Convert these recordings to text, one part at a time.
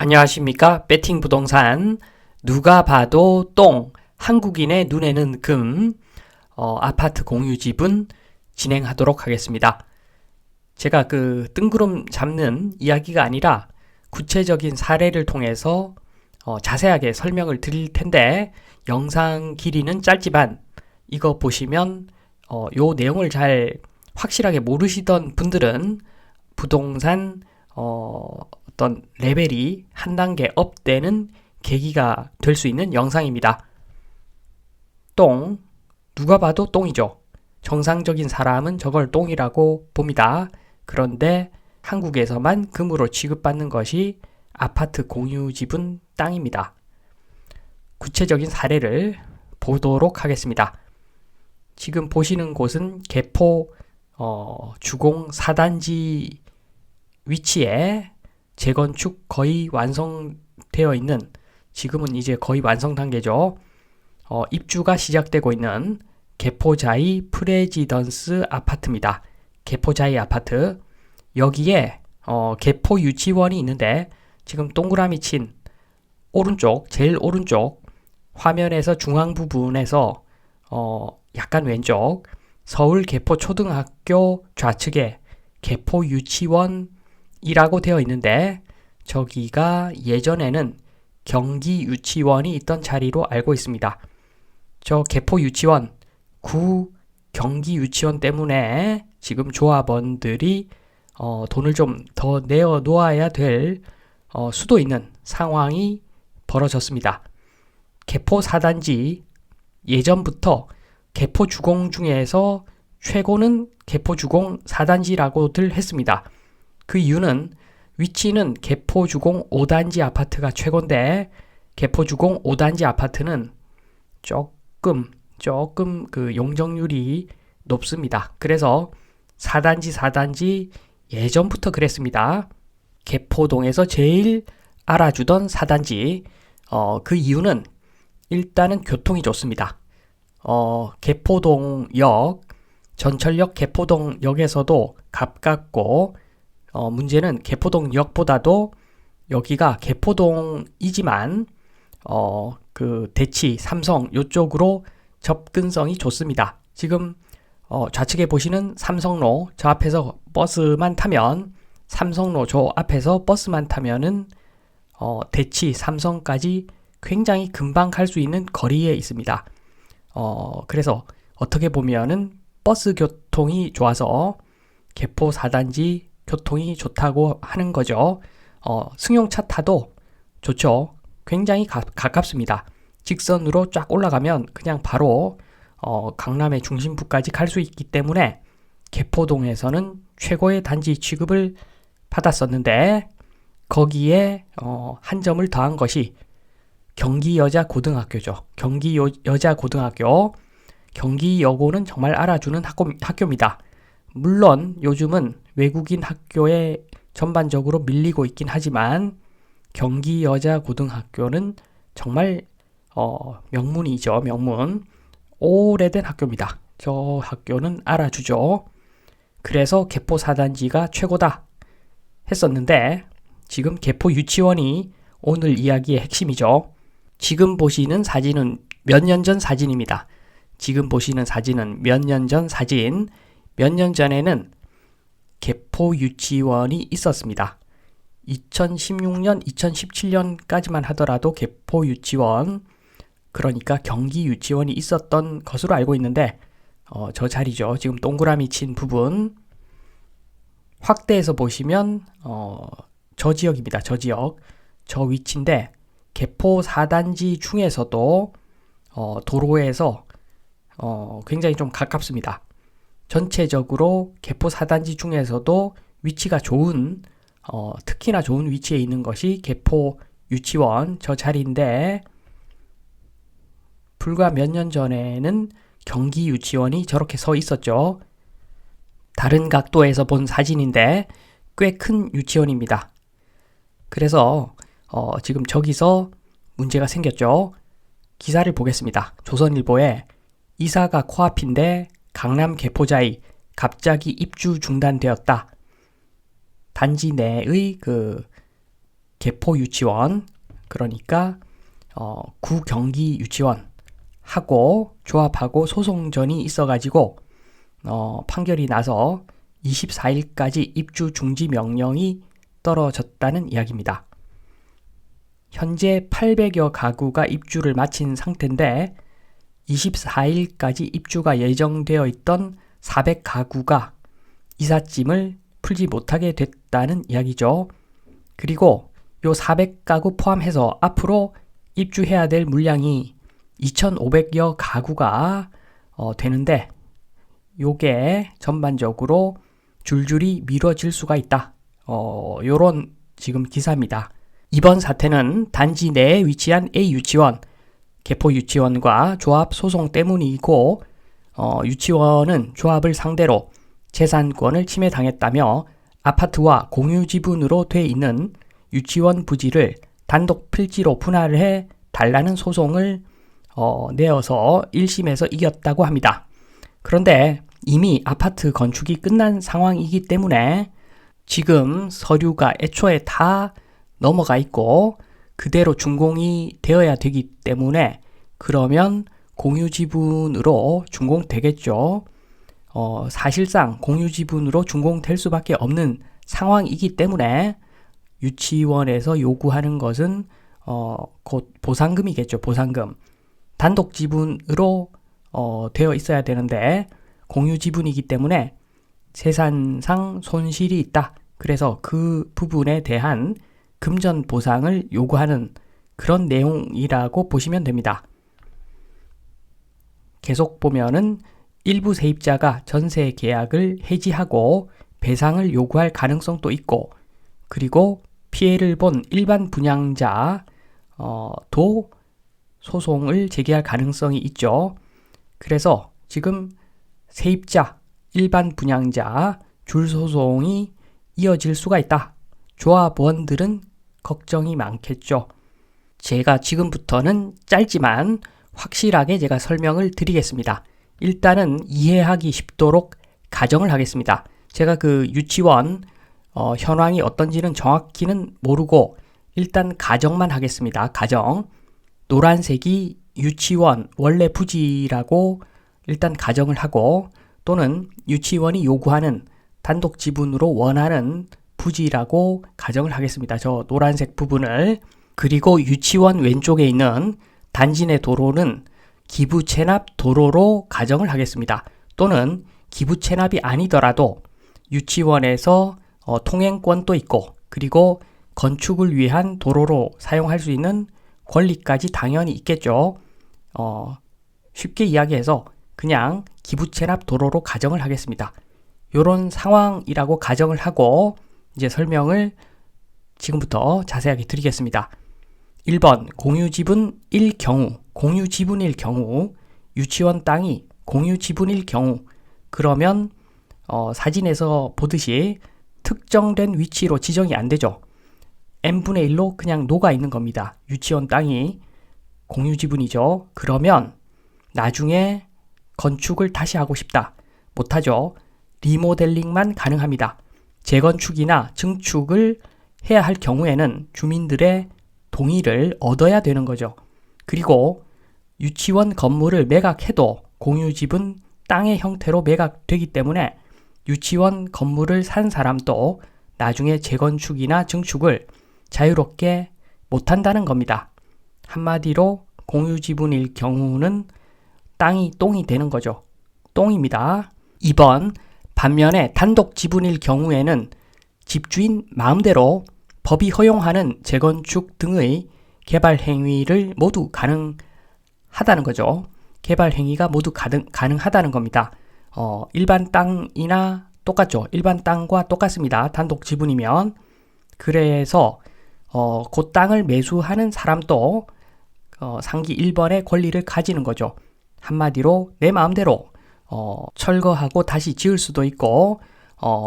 안녕하십니까? 배팅 부동산 누가 봐도 똥 한국인의 눈에는 금 아파트 공유지분 진행하도록 하겠습니다. 제가 뜬구름 잡는 이야기가 아니라 구체적인 사례를 통해서 자세하게 설명을 드릴 텐데 영상 길이는 짧지만 이거 보시면 요 내용을 잘 확실하게 모르시던 분들은 부동산 어떤 레벨이 한 단계 업되는 계기가 될 수 있는 영상입니다. 똥, 누가 봐도 똥이죠. 정상적인 사람은 저걸 똥이라고 봅니다. 그런데 한국에서만 금으로 취급받는 것이 아파트 공유지분 땅입니다. 구체적인 사례를 보도록 하겠습니다. 지금 보시는 곳은 개포 주공 4단지 위치에 재건축 거의 완성되어 있는, 지금은 이제 거의 완성 단계죠. 입주가 시작되고 있는 개포자이 프레지던스 아파트입니다. 개포자이 아파트. 여기에 개포 유치원이 있는데 지금 동그라미 친 오른쪽, 제일 오른쪽 화면에서 중앙 부분에서 약간 왼쪽 서울 개포 초등학교 좌측에 개포 유치원이라고 되어 있는데 저기가 예전에는 경기 유치원이 있던 자리로 알고 있습니다. 저 개포 유치원, 구 경기 유치원 때문에 지금 조합원들이 돈을 좀 더 내어 놓아야 될 수도 있는 상황이 벌어졌습니다. 개포 4단지 예전부터 개포 주공 중에서 최고는 개포 주공 4단지라고들 했습니다. 그 이유는 위치는 개포 주공 5단지 아파트가 최고인데 개포 주공 5단지 아파트는 조금 용적률이 높습니다. 그래서 4단지 예전부터 그랬습니다. 개포동에서 제일 알아주던 4단지. 그 이유는 일단은 교통이 좋습니다. 개포동역, 전철역 개포동역에서도 가깝고 문제는 개포동역보다도 여기가 개포동이지만 대치, 삼성 요쪽으로 접근성이 좋습니다. 지금 좌측에 보시는 삼성로, 저 앞에서 버스만 타면, 삼성로 저 앞에서 버스만 타면은 대치, 삼성까지 굉장히 금방 갈 수 있는 거리에 있습니다. 그래서 어떻게 보면은 버스 교통이 좋아서 개포 4단지 교통이 좋다고 하는 거죠. 승용차 타도 좋죠. 굉장히 가깝습니다. 직선으로 쫙 올라가면 그냥 바로 강남의 중심부까지 갈 수 있기 때문에 개포동에서는 최고의 단지 취급을 받았었는데 거기에 한 점을 더한 것이 경기여자고등학교죠. 경기여자고등학교. 경기여고는 정말 알아주는 학교입니다. 물론 요즘은 외국인 학교에 전반적으로 밀리고 있긴 하지만 경기여자고등학교는 정말 명문이죠. 명문. 오래된 학교입니다. 저 학교는 알아주죠. 그래서 개포 4단지가 최고다 했었는데 지금 개포 유치원이 오늘 이야기의 핵심이죠. 지금 보시는 사진은 몇 년 전 사진입니다. 지금 보시는 사진은 몇 년 전 사진. 몇 년 전에는 개포 유치원이 있었습니다. 2016년, 2017년까지만 하더라도 개포 유치원, 그러니까 경기 유치원이 있었던 것으로 알고 있는데 저 자리죠. 지금 동그라미 친 부분 확대해서 보시면 저 지역입니다. 저 지역. 저 위치인데 개포 4단지 중에서도 도로에서 굉장히 좀 가깝습니다. 전체적으로 개포 4단지 중에서도 위치가 좋은, 특히나 좋은 위치에 있는 것이 개포 유치원 저 자리인데 불과 몇 년 전에는 경기 유치원이 저렇게 서 있었죠. 다른 각도에서 본 사진인데 꽤 큰 유치원입니다. 그래서 지금 저기서 문제가 생겼죠. 기사를 보겠습니다. 조선일보에 이사가 코앞인데 강남 개포자이 갑자기 입주 중단되었다. 단지 내의 개포 유치원, 그러니까 구경기 유치원 하고 조합하고 소송전이 있어가지고 판결이 나서 24일까지 입주 중지 명령이 떨어졌다는 이야기입니다. 현재 800여 가구가 입주를 마친 상태인데 24일까지 입주가 예정되어 있던 400가구가 이삿짐을 풀지 못하게 됐다는 이야기죠. 그리고 요 400가구 포함해서 앞으로 입주해야 될 물량이 2,500여 가구가 되는데 요게 전반적으로 줄줄이 미뤄질 수가 있다. 요런 지금 기사입니다. 이번 사태는 단지 내에 위치한 A 유치원, 개포 유치원과 조합 소송 때문이고 유치원은 조합을 상대로 재산권을 침해당했다며 아파트와 공유 지분으로 돼 있는 유치원 부지를 단독 필지로 분할해 달라는 소송을 내어서 1심에서 이겼다고 합니다. 그런데 이미 아파트 건축이 끝난 상황이기 때문에 지금 서류가 애초에 다 넘어가 있고 그대로 준공이 되어야 되기 때문에 그러면 공유 지분으로 준공되겠죠. 사실상 공유 지분으로 준공될 수밖에 없는 상황이기 때문에 유치원에서 요구하는 것은 곧 보상금이겠죠. 보상금. 단독 지분으로 되어 있어야 되는데 공유 지분이기 때문에 재산상 손실이 있다. 그래서 그 부분에 대한 금전 보상을 요구하는 그런 내용이라고 보시면 됩니다. 계속 보면은 일부 세입자가 전세 계약을 해지하고 배상을 요구할 가능성도 있고, 그리고 피해를 본 일반 분양자도 소송을 제기할 가능성이 있죠. 그래서 지금 세입자, 일반 분양자 줄 소송이 이어질 수가 있다. 조합원들은 걱정이 많겠죠. 제가 지금부터는 짧지만 확실하게 제가 설명을 드리겠습니다. 일단은 이해하기 쉽도록 가정을 하겠습니다. 제가 그 유치원 현황이 어떤지는 정확히는 모르고 일단 가정만 하겠습니다. 가정. 노란색이 유치원 원래 부지라고 일단 가정을 하고, 또는 유치원이 요구하는 단독 지분으로 원하는 부지라고 가정을 하겠습니다. 저 노란색 부분을. 그리고 유치원 왼쪽에 있는 단지 내 도로는 기부 체납 도로로 가정을 하겠습니다. 또는 기부 체납이 아니더라도 유치원에서 통행권도 있고, 그리고 건축을 위한 도로로 사용할 수 있는 권리까지 당연히 있겠죠. 쉽게 이야기해서 그냥 기부 체납 도로로 가정을 하겠습니다. 이런 상황이라고 가정을 하고 이제 설명을 지금부터 자세하게 드리겠습니다. 1번 공유 지분일 경우, 공유 지분일 경우, 유치원 땅이 공유 지분일 경우, 그러면 사진에서 보듯이 특정된 위치로 지정이 안 되죠. n분의 1로 그냥 녹아 있는 겁니다. 유치원 땅이 공유 지분이죠. 그러면 나중에 건축을 다시 하고 싶다. 못하죠. 리모델링만 가능합니다. 재건축이나 증축을 해야 할 경우에는 주민들의 동의를 얻어야 되는 거죠. 그리고 유치원 건물을 매각해도 공유지분 땅의 형태로 매각되기 때문에 유치원 건물을 산 사람도 나중에 재건축이나 증축을 자유롭게 못한다는 겁니다. 한마디로 공유지분일 경우는 땅이 똥이 되는 거죠. 똥입니다. 2번, 반면에 단독 지분일 경우에는 집주인 마음대로 법이 허용하는 재건축 등의 개발 행위를 모두 가능하다는 거죠. 개발 행위가 모두 가능하다는 겁니다. 일반 땅이나 똑같죠. 일반 땅과 똑같습니다. 단독 지분이면. 그래서 그 땅을 매수하는 사람도 상기 1번의 권리를 가지는 거죠. 한마디로 내 마음대로 철거하고 다시 지을 수도 있고,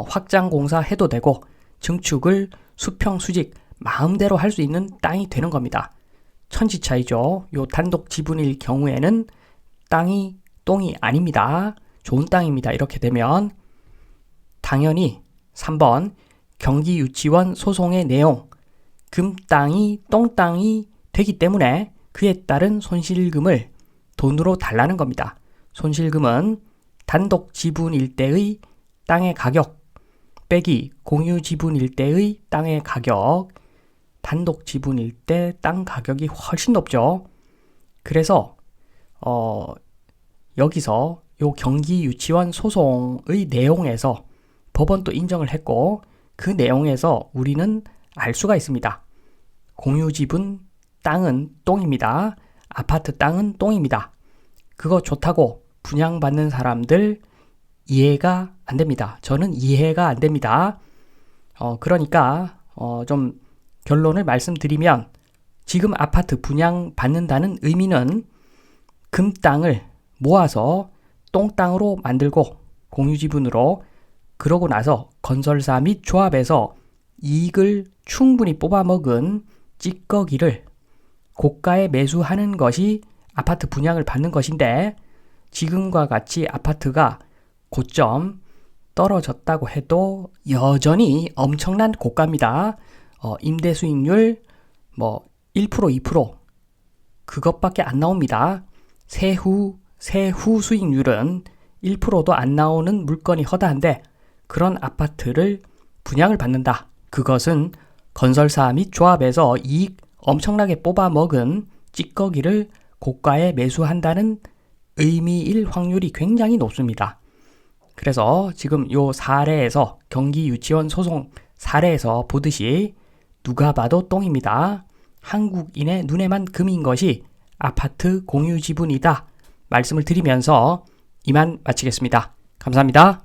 확장 공사 해도 되고, 증축을 수평 수직 마음대로 할 수 있는 땅이 되는 겁니다. 천지차이죠. 요 단독 지분일 경우에는 땅이 똥이 아닙니다. 좋은 땅입니다. 이렇게 되면 당연히 3번 경기 유치원 소송의 내용, 금 땅이 똥 땅이 되기 때문에 그에 따른 손실금을 돈으로 달라는 겁니다. 손실금은 단독 지분일 때의 땅의 가격 빼기 공유 지분일 때의 땅의 가격, 단독 지분일 때 땅 가격이 훨씬 높죠. 그래서 여기서 요 경기 유치원 소송의 내용에서 법원도 인정을 했고 그 내용에서 우리는 알 수가 있습니다. 공유 지분 땅은 똥입니다. 아파트 땅은 똥입니다. 그거 좋다고 분양받는 사람들 이해가 안 됩니다. 저는 이해가 안 됩니다. 그러니까 좀 결론을 말씀드리면 지금 아파트 분양받는다는 의미는 금 땅을 모아서 똥 땅으로 만들고 공유지분으로 그러고 나서 건설사 및 조합에서 이익을 충분히 뽑아먹은 찌꺼기를 고가에 매수하는 것이 아파트 분양을 받는 것인데 지금과 같이 아파트가 고점 떨어졌다고 해도 여전히 엄청난 고가입니다. 임대 수익률 1%, 2% 그것밖에 안 나옵니다. 세후 수익률은 1%도 안 나오는 물건이 허다한데 그런 아파트를 분양을 받는다. 그것은 건설사 및 조합에서 이익 엄청나게 뽑아먹은 찌꺼기를 고가에 매수한다는 의미일 확률이 굉장히 높습니다. 그래서 지금 요 사례에서 경기 유치원 소송 사례에서 보듯이 누가 봐도 똥입니다. 한국인의 눈에만 금인 것이 아파트 공유 지분이다. 말씀을 드리면서 이만 마치겠습니다. 감사합니다.